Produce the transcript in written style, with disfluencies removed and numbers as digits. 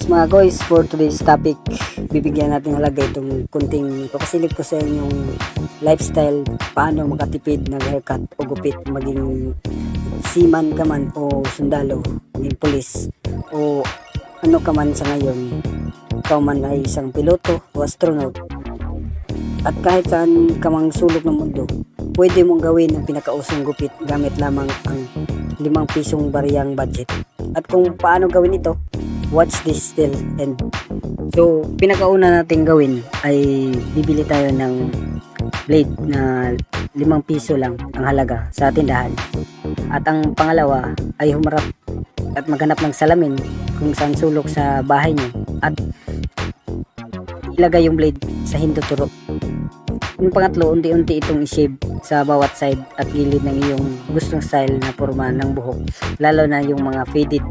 Mga guys, for today's topic, bibigyan natin halaga itong kunting papasilip ko sa inyong lifestyle, paano makatipid ng haircut o gupit, maging seaman ka man o sundalo, maging pulis o ano ka man sa ngayon, ikaw man ay isang piloto o astronaut, at kahit saan ka mang sulok ng mundo, pwede mong gawin ang pinakausong gupit gamit lamang ang 5 pisong bariyang budget. At kung paano gawin ito, watch this till end. So, pinakauna natin gawin ay bibili tayo ng blade na 5 piso lang ang halaga sa tindahan. At ang pangalawa ay humarap at maghanap ng salamin kung saan sulok sa bahay nyo at ilagay yung blade sa hinduturo. Yung pangatlo, unti-unti itong i-shave sa bawat side at gilid ng iyong gustong style na forma ng buhok, lalo na yung mga faded